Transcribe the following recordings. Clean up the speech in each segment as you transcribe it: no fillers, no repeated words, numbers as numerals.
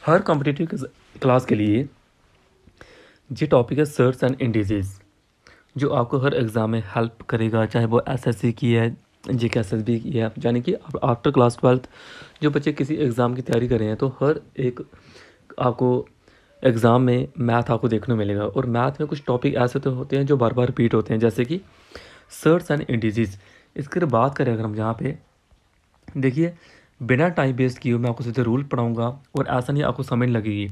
हर competitive class के लिए ये टॉपिक है सर्च एंड इंडिसेस, जो आपको हर एग्ज़ाम में हेल्प करेगा, चाहे वो एसएससी की है, JK SSB की है। यानी कि आफ्टर क्लास 12th जो बच्चे किसी एग्ज़ाम की तैयारी कर रहे हैं तो हर एक आपको एग्ज़ाम में मैथ आपको देखने को मिलेगा। और मैथ में कुछ टॉपिक ऐसे तो होते हैं जो बार बार रिपीट होते हैं, जैसे कि सर्च एंड इंडिसेस। इसकी बात करें अगर हम यहाँ पे देखिए, बिना टाइम वेस्ट किए मैं आपको सीधे रूल पढ़ाऊंगा और ऐसा नहीं आपको समझ लगेगी।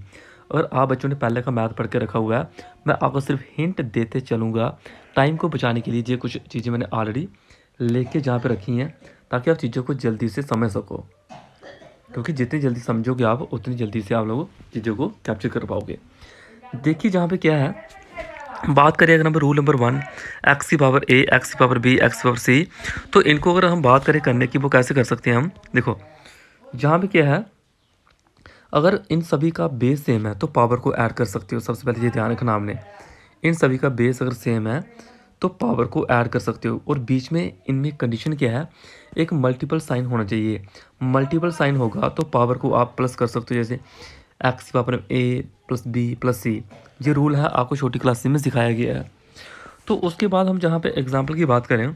और आप बच्चों ने पहले का मैथ पढ़ के रखा हुआ है, मैं आपको सिर्फ हिंट देते चलूँगा टाइम को बचाने के लिए। ये कुछ चीज़ें मैंने ऑलरेडी लेके जहाँ पे रखी हैं ताकि आप चीज़ों को जल्दी से समझ सको, क्योंकि जितनी जल्दी समझोगे आप उतनी जल्दी से आप लोग चीज़ों को कैप्चर कर पाओगे। देखिए जहाँ पे क्या है, बात करें अगर हम रूल नंबर 1 एक्स की पावर ए, एक्स की पावर बी, एक्स की पावर सी, तो इनको अगर हम बात करें करने की, वो कैसे कर सकते हैं हम। देखो जहाँ पे क्या है, अगर इन सभी का बेस सेम है तो पावर को ऐड कर सकते हो। सबसे पहले ये ध्यान रखना आपने, इन सभी का बेस अगर सेम है तो पावर को ऐड कर सकते हो। और बीच में इनमें कंडीशन क्या है, एक मल्टीपल साइन होना चाहिए। मल्टीपल साइन होगा तो पावर को आप प्लस कर सकते हो, जैसे एक्स की पावर ए प्लस बी प्लस सी। ये रूल है, आपको छोटी क्लास में सिखाया गया है। तो उसके बाद हम जहाँ पे एग्जाम्पल की बात करें,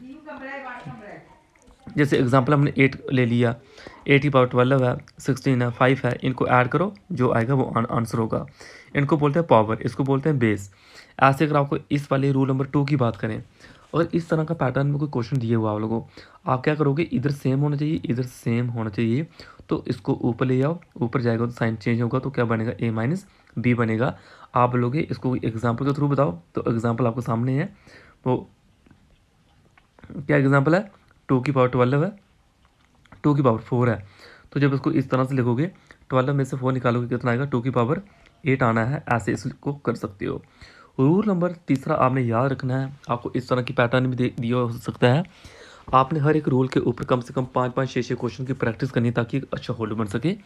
जैसे एग्जांपल हमने 8 ले लिया, 8 की पावर 12 है, 16 है, 5 है, इनको ऐड करो, जो आएगा वो आंसर होगा। इनको बोलते हैं पावर, इसको बोलते हैं बेस। ऐसे अगर आपको इस वाले रूल नंबर 2 की बात करें, अगर इस तरह का पैटर्न में कोई क्वेश्चन दिए हुआ आप लोगों को, आप क्या करोगे, इधर सेम होना चाहिए, इधर सेम होना चाहिए, तो इसको ऊपर ले जाओ। ऊपर जाएगा तो साइन चेंज होगा, तो क्या बनेगा, ए माइनस बी बनेगा। आप लोगे इसको एग्जाम्पल के थ्रू बताओ, तो एग्जाम्पल आपको सामने है, वो क्या एग्जाम्पल है, 2 की पावर 12 है, 2 की पावर 4 है। तो जब इसको इस तरह से लिखोगे, 12 में से 4 निकालोगे कितना आएगा, 2 की पावर 8 आना है। ऐसे इसको कर सकते हो। रूल नंबर 3 आपने याद रखना है, आपको इस तरह की पैटर्न भी दिया हो सकता है। आपने हर एक रूल के ऊपर कम से कम 5-5, 6-6 क्वेश्चन की प्रैक्टिस करनी है ताकि एक अच्छा होल्डर बन सके।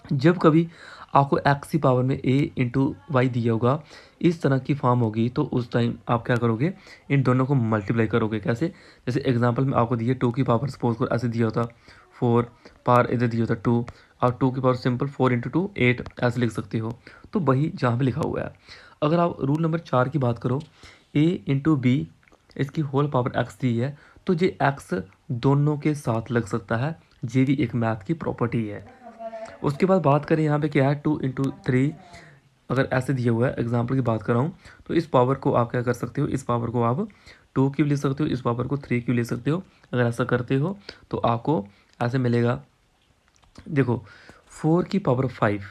जब कभी आपको एक्स की पावर में ए इंटू वाई दिया होगा, इस तरह की फॉर्म होगी, तो उस टाइम आप क्या करोगे, इन दोनों को मल्टीप्लाई करोगे। कैसे, जैसे एग्जांपल में आपको दिए 2 की पावर, सपोज को ऐसे दिया होता 4, पावर इधर दिया होता 2, और 2 की पावर सिंपल 4 इंटू 2 8, ऐसे लिख सकते हो। तो वही जहाँ पे लिखा हुआ है। अगर आप रूल नंबर 4 की बात करो, ए इंटू बी, इसकी होल पावर एक्स दी है, तो ये एक्स दोनों के साथ लग सकता है। ये भी एक मैथ की प्रॉपर्टी है। उसके बाद बात करें यहाँ पे क्या है, 2 इंटू 3, अगर ऐसे दिया हुआ है, एग्जाम्पल की बात कर रहा हूँ, तो इस पावर को आप क्या कर सकते हो, इस पावर को आप 2 क्यूब ले सकते हो, इस पावर को 3 क्यूब ले सकते हो। अगर ऐसा करते हो तो आपको ऐसे मिलेगा। देखो 4 की पावर 5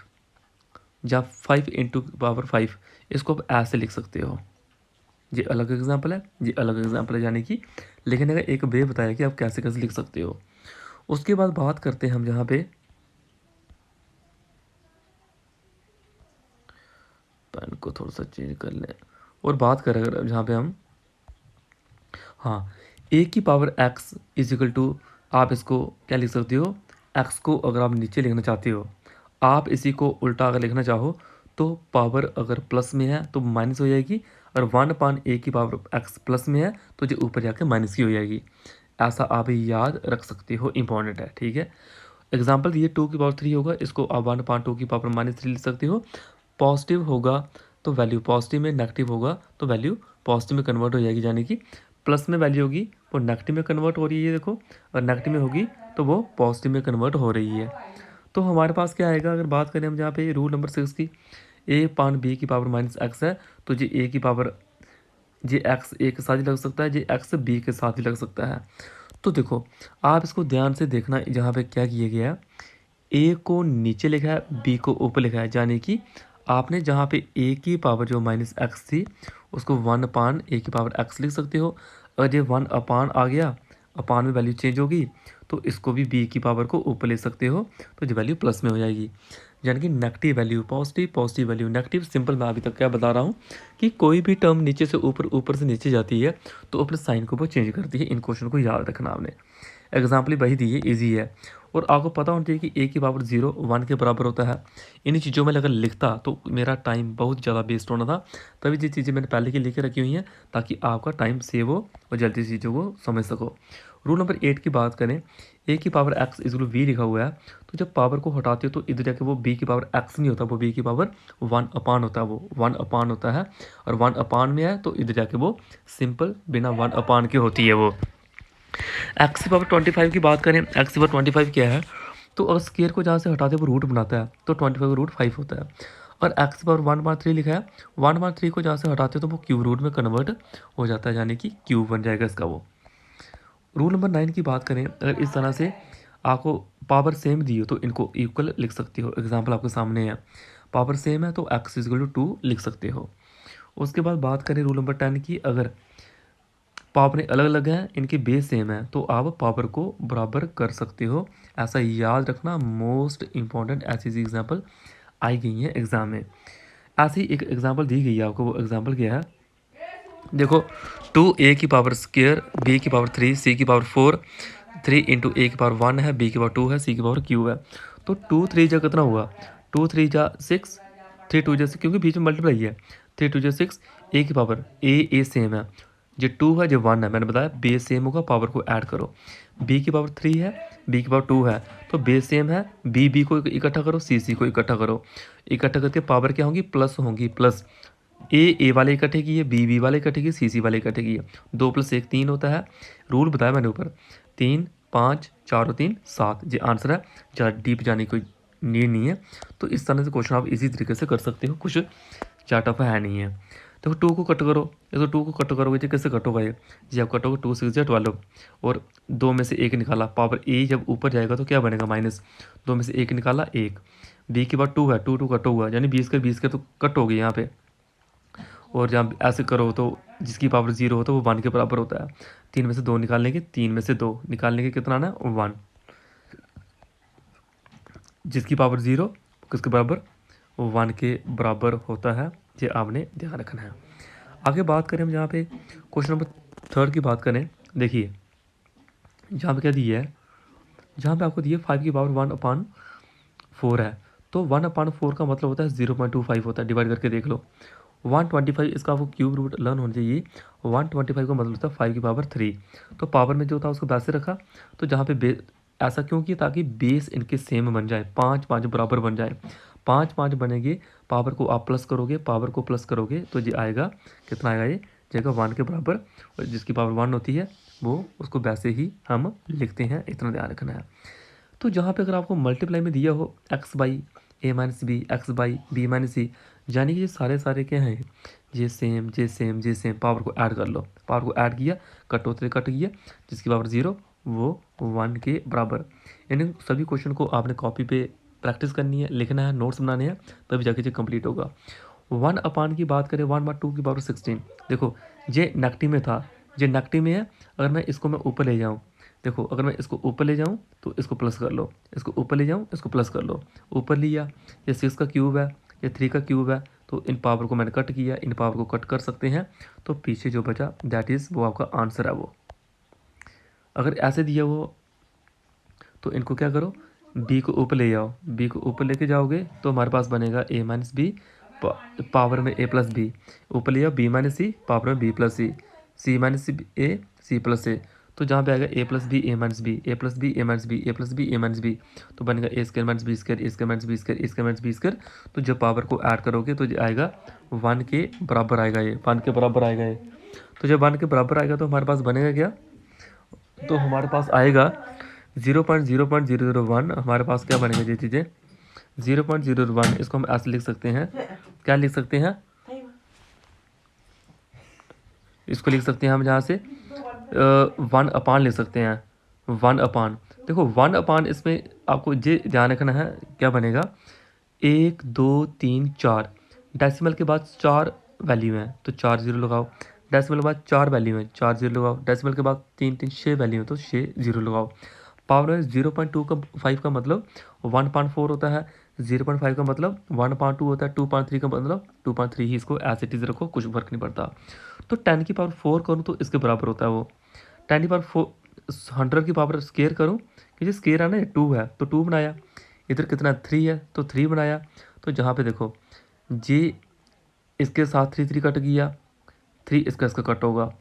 या 5 इंटू पावर 5, इसको आप ऐसे लिख सकते हो। ये अलग एग्जाम्पल है, ये अलग एग्जाम्पल है, यानी कि लेकिन अगर एक वे बताया कि आप कैसे कैसे लिख सकते हो। उसके बाद बात करते हैं हम जहाँ पे, पेन को थोड़ा सा चेंज कर लें, और बात करें अगर जहाँ पे हम, हाँ, ए की पावर एक्स इजिकल टू, आप इसको क्या लिख सकते हो, एक्स को अगर आप नीचे लिखना चाहते हो, आप इसी को उल्टा अगर लिखना चाहो तो पावर अगर प्लस में है तो माइनस हो जाएगी, और 1/a की पावर एक्स प्लस में है तो जो ऊपर जाके माइनस की हो जाएगी। ऐसा आप याद रख सकते हो, इंपॉर्टेंट है, ठीक है। एग्जाम्पल दिए 2 की पावर 3 होगा, इसको आप 1/2 की पावर -3 लिख सकते हो। पॉजिटिव होगा तो वैल्यू पॉजिटिव में, नेगेटिव होगा तो वैल्यू पॉजिटिव में कन्वर्ट हो जाएगी, यानी कि प्लस में वैल्यू होगी वो नेगेटिव में कन्वर्ट हो रही है, देखो, और नेगेटिव में होगी तो वो पॉजिटिव में कन्वर्ट हो रही है। तो हमारे पास क्या आएगा, अगर बात करें हम जहाँ पे रूल नंबर 6 की, a/b की पावर -x है, तो जी a की पावर, जी x a के साथ ही लग सकता है, जी x b के साथ ही लग सकता है। तो देखो आप इसको ध्यान से देखना, जहाँ पे क्या किया गया है, ए को नीचे लिखा है, बी को ऊपर लिखा है, यानी कि आपने जहाँ पे ए की पावर जो -x थी उसको 1/a की पावर x लिख सकते हो। अगर ये 1 आ गया, अपान में वैल्यू चेंज होगी, तो इसको भी b की पावर को ऊपर ले सकते हो, तो जो वैल्यू प्लस में हो जाएगी। यानी कि negative value positive, positive value negative. Simple मैं अभी तक क्या बता रहा हूँ कि कोई भी टर्म नीचे से ऊपर, ऊपर से नीचे जाती है तो अपने साइन को वो चेंज करती है। इन क्वेश्चन को याद रखना आपने, एग्जाम्पल वही दी है, ईजी है। और आपको पता होना चाहिए कि ए की पावर 0 1 के बराबर होता है। इन्हीं चीज़ों में अगर लिखता तो मेरा टाइम बहुत ज़्यादा वेस्ट होना था, तभी ये चीज़ें मैंने पहले की लिखे रखी हुई हैं ताकि आपका टाइम सेव हो और जल्दी से चीज़ों को समझ सको। रूल नंबर 8 की बात करें, ए की पावर एक्स इज वी लिखा हुआ है, तो जब पावर को हटाते हो तो इधर जाके वो बी की पावर एक्स नहीं होता, वो बी की पावर 1 अपान होता है, वो 1 अपान होता है। और 1 अपान में है तो इधर जाके वो सिंपल बिना 1 अपान के होती है वो। एक्स की पावर 25 की बात करें, एक्स की पावर 25 क्या है, तो अगर स्केयर को जहाँ से हटाते वो रूट बनाता है तो 25 रूट 5 होता है। और एक्स की पावर 1/3 लिखा है, 1/3 को जहाँ से हटाते तो वो क्यूब रूट में कन्वर्ट हो जाता है, यानी कि क्यूब बन जाएगा इसका वो। रूल नंबर 9 की बात करें, अगर इस तरह से आपको पावर सेम दी हो तो इनको इक्वल लिख सकते हो। एग्जाम्पल आपके सामने है, पावर सेम है तो एक्स इक्वल टू 2 लिख सकते हो। उसके बाद बात करें रूल नंबर 10 की, अगर पावर अलग अलग हैं, इनके बेस सेम है तो आप पावर को बराबर कर सकते हो। ऐसा याद रखना, मोस्ट इंपॉर्टेंट ऐसी सी एग्जाम्पल आई गई है एग्जाम में। ऐसी एक एग्जाम्पल दी गई है आपको, वो एग्जाम्पल क्या है, देखो 2a की पावर स्क्वायर, b की पावर 3, c की पावर 4, 3 इंटू ए की पावर 1 है, b की पावर 2 है, c की पावर क्यू है। तो 2 3 जा कितना हुआ, 2 3 जा 6, 3 2 जा 6, क्योंकि बीच में मल्टीप्लाई है, 3 2 जा 6, ए की पावर ए सेम है, जो 2 है जो 1 है, मैंने बताया बेस सेम होगा, पावर को ऐड करो। b की पावर 3 है, b की पावर 2 है, तो बेस सेम है, b को इकट्ठा करो, c को इकट्ठा करो, इकट्ठा करके पावर क्या होंगी, प्लस होंगी, प्लस ए वाले इकट्ठे किए, बी वाले इकट्ठे किए, सी वाले इकट्ठे किए, 2 + 1 3 होता है। रूल बताया मैंने ऊपर, 3 5 4 और 3 7, ये आंसर है, ज़्यादा डीप जाने की कोई नीड नहीं है। तो इस तरह से क्वेश्चन आप इसी तरीके से कर सकते हो, कुछ ज़्यादा टफ है नहीं है। देखो 2 को कट करो, ये तो 2 को कट करोगे जी, कैसे कट होगा ये, जी आप कटोगे 2 6 12, और 2 में से 1 निकाला, पावर ए जब ऊपर जाएगा तो क्या बनेगा, माइनस, 2 में से 1 निकाला 1, बी के बाद 2 है, 2 2 कट हुआ, यानी 20 के तो कट हो गए यहाँ पे। और जब ऐसे करो तो जिसकी पावर 0 हो तो वो 1 के बराबर होता है। 3 में से 2 निकालने के, 3 में से 2 निकालने के कितना आना है, 1। जिसकी पावर 0 किसके बराबर, 1 के बराबर होता है, ये आपने ध्यान रखना है। आगे बात करें हम जहाँ पे क्वेश्चन नंबर 3 की बात करें, देखिए जहाँ पे क्या दिया है, जहाँ पे आपको दिया 5 की पावर 1/4 है, तो 1/4 का मतलब होता है 0.25 होता है, डिवाइड करके देख लो। 125 इसका आपको क्यूब रूट लर्न होना चाहिए, 125 का मतलब होता है 5 की पावर 3, तो पावर में जो था उसको वैसे रखा, तो जहाँ पे ऐसा क्यों किया, ताकि बेस इनके सेम बन जाए, 5 5 बराबर बन जाए, 5 5 बनेंगे, पावर को आप प्लस करोगे, पावर को प्लस करोगे तो ये आएगा, कितना आएगा, ये जाएगा 1 के बराबर, और जिसकी पावर 1 होती है वो उसको वैसे ही हम लिखते हैं, इतना ध्यान रखना है। तो जहाँ पे अगर आपको मल्टीप्लाई में दिया हो x by a minus b, x by b minus c, यानी कि ये सारे क्या हैं, ये सेम, पावर को ऐड कर लो, पावर को ऐड किया, कट होते कट गया, जिसकी पावर 0 वो 1 के बराबर। यानी सभी क्वेश्चन को आपने कॉपी पे प्रैक्टिस करनी है, लिखना है, नोट्स बनाने हैं, तभी जाके ये कंप्लीट होगा। 1/2 की बात करें, 1/2 की पावर 16, देखो ये नेगेटिव में था, ये नेगेटिव में है, अगर मैं इसको मैं ऊपर ले जाऊँ, देखो अगर मैं इसको ऊपर ले जाऊँ तो इसको प्लस कर लो, इसको ऊपर ले जाऊँ इसको प्लस कर लो, ऊपर लिया, ये 6 का क्यूब है, ये 3 का क्यूब है, तो इन पावर को मैंने कट किया, इन पावर को कट कर सकते हैं, तो पीछे जो बचा दैट इज़ वो आपका आंसर है वो। अगर ऐसे दिया वो तो इनको क्या करो, बी को ऊपर ले जाओ, बी को ऊपर लेके जाओगे तो हमारे पास बनेगा ए माइनस बी, पावर में ए प्लस बी, ऊपर ले जाओ बी माइनस सी, पावर में बी प्लस सी, सी माइनस ए, सी प्लस ए, तो जहाँ पे आएगा ए प्लस बी ए माइनस बी, ए प्लस बी ए माइनस बी, ए प्लस बी ए माइनस बी, तो बनेगा ए स्क्वायर माइनस बी स्क्वायर, ए स्क्वायर माइनस बी स्क्वायर, ए स्क्वायर माइनस बी स्क्वायर, तो जब power को ऐड करोगे तो ये आएगा 1 के बराबर आएगा, ये 1 के बराबर आएगा ये। तो जब 1 के बराबर आएगा तो हमारे पास बनेगा क्या, तो हमारे पास आएगा 0.0.001, हमारे पास क्या बनेगा ये चीज़ें, 0.001, इसको हम ऐसे लिख सकते हैं, क्या लिख सकते हैं, इसको लिख सकते हैं हम जहाँ से 1/, लिख सकते हैं 1/। देखो 1/, इसमें आपको ये ध्यान रखना है, क्या बनेगा, 1 2 3 4, डेसिमल के बाद 4 वैल्यू हैं तो 4 0 लगाओ, डेसिमल के बाद 4 वैल्यू हैं 4 0 लगाओ, डेसिमल के बाद 3 3 6 वैल्यू हैं तो 6 0 लगाओ। पावर में 0.5 का मतलब 1/4 होता है, 0.5 का मतलब 1/2 होता है, 2.3 का मतलब 2.3 ही, इसको एज इट इज़ रखो, कुछ फर्क नहीं पड़ता। तो 10 की पावर 4 करूँ तो इसके बराबर होता है वो, 10 की पावर 4, 100 की पावर स्केयर करूँ, कि स्केयर है ना, 2 है तो 2 बनाया, इधर कितना 3 है तो 3 बनाया, तो जहाँ पे देखो जी इसके साथ 3 3 कट गया, 3 इसका कट होगा,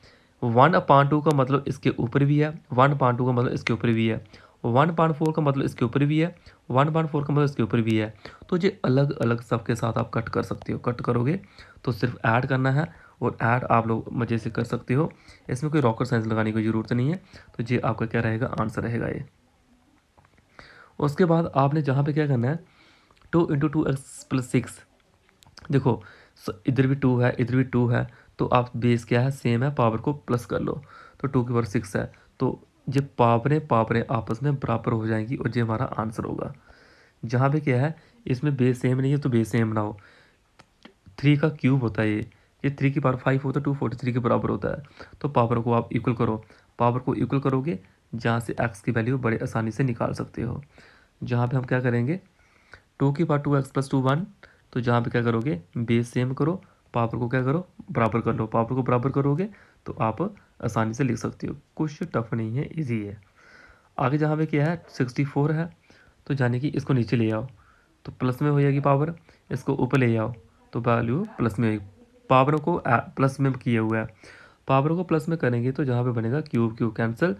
1/2 का मतलब इसके ऊपर भी है, 1/2 का मतलब इसके ऊपर भी है, 1/4 का मतलब इसके ऊपर भी है, 1/4 का मतलब इसके ऊपर भी है। तो ये अलग अलग सबके साथ आप कट कर सकते हो। कट करोगे तो सिर्फ ऐड करना है और ऐड आप लोग मज़े से कर सकते हो। इसमें कोई रॉकेट साइंस लगाने की ज़रूरत नहीं है। तो ये आपका क्या रहेगा, आंसर रहेगा ये। उसके बाद आपने जहाँ पे क्या करना है, 2 × 2x + 6। देखो इधर भी 2 है, इधर भी 2 है, तो आप बेस क्या है, सेम है, पावर को प्लस कर लो। तो 2 की पावर 6 है, तो ये पावरें आपस में बराबर हो जाएंगी और ये हमारा आंसर होगा। जहाँ पे क्या है, इसमें बेस सेम नहीं है तो बेस सेम बनाओ। 3 का क्यूब होता है ये 3 की पावर 5 होता है, 243 के बराबर होता है। तो पावर को आप इक्वल करो, पावर को इक्वल करोगे जहाँ से एक्स की वैल्यू बड़े आसानी से निकाल सकते हो। जहाँ पे हम क्या करेंगे, 2 की पावर 2x + 2 1। तो जहाँ पे क्या करोगे, बेस सेम करो, पावर को क्या करो, बराबर कर लो। पावर को बराबर करोगे तो आप आसानी से लिख सकते हो। कुछ टफ नहीं है, इजी है। आगे जहाँ पे क्या है, 64 है, तो जाने कि इसको नीचे ले आओ तो प्लस में हो जाएगी पावर, इसको ऊपर ले आओ तो वैल्यू प्लस में होगी। पावर को प्लस में किया हुआ है, पावर को प्लस में करेंगे तो जहाँ पे बनेगा क्यूब क्यूब कैंसिल,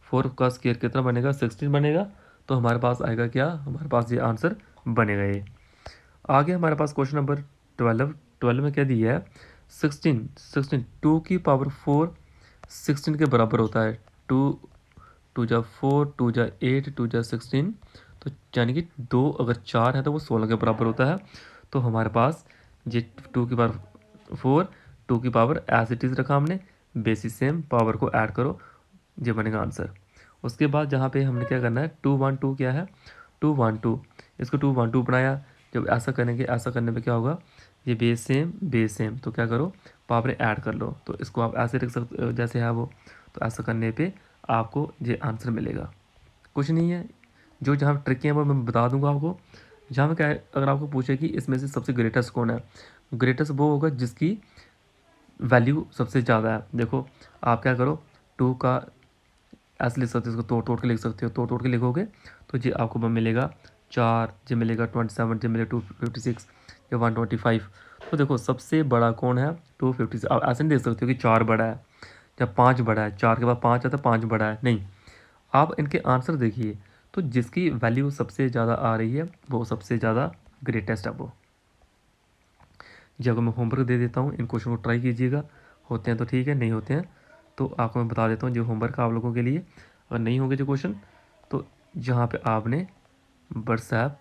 4 का स्क्वायर कितना बनेगा, 16 बनेगा। तो हमारे पास आएगा क्या, हमारे पास ये आंसर बनेगा ये। आगे हमारे पास क्वेश्चन नंबर 12 में क्या दिया है, 16 2 की पावर 4 16 के बराबर होता है। 2 × 4 2 × 8 2 × 16। तो यानी कि 2 अगर 4 है तो वो 16 के बराबर होता है। तो हमारे पास ये 2 की पावर 4 2 की पावर एज इट इज़ रखा हमने, बेसिस सेम, पावर को ऐड करो, ये बनेगा आंसर। उसके बाद जहाँ पे हमने क्या करना है, 2 1 2 क्या है, 2 1 2, इसको 2 1 2 बनाया। जब ऐसा करेंगे, ऐसा करने पे क्या होगा, ये बेस सेम, तो क्या करो, पावर ऐड कर लो। तो इसको आप ऐसे रख सकते हो जैसे है वो। तो ऐसा करने पे आपको ये आंसर मिलेगा। कुछ नहीं है, जो जहाँ ट्रिक है वो मैं बता दूंगा आपको। जहाँ में क्या है, अगर आपको पूछे कि इसमें से सबसे ग्रेटेस्ट कौन है, ग्रेटेस्ट वो होगा जिसकी वैल्यू सबसे ज़्यादा है। देखो आप क्या करो, 2 का ऐसे लिख सकते हो, इसको तोड़ तोड़ के लिख सकते हो। तोड़ तोड़ के लिखोगे तो ये आपको मिलेगा 4, ये मिलेगा 27, ये मिलेगा 256, ये 125। तो देखो सबसे बड़ा कौन है, 256। आप ऐसे नहीं देख सकते हो कि 4 बड़ा है या 5 बड़ा है, 4 के बाद 5 है तो 5 बड़ा है, नहीं। आप इनके आंसर देखिए, तो जिसकी वैल्यू सबसे ज़्यादा आ रही है वो सबसे ज़्यादा ग्रेटेस्ट है वो। जब मैं होमवर्क दे देता हूँ, इन क्वेश्चन को ट्राई कीजिएगा। होते हैं तो ठीक है, नहीं होते हैं तो आपको मैं बता देता हूँ जो होमवर्क आप लोगों के लिए। अगर नहीं होंगे जो क्वेश्चन, तो जहाँ पे आपने व्हाट्सएप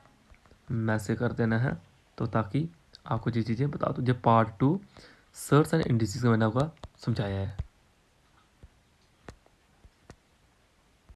मैसेज कर देना है, तो ताकि आपको ये चीज़ें बता दूँ। जो पार्ट 2 सर्च एंड इंडिसेस का मैंने आपका समझाया है।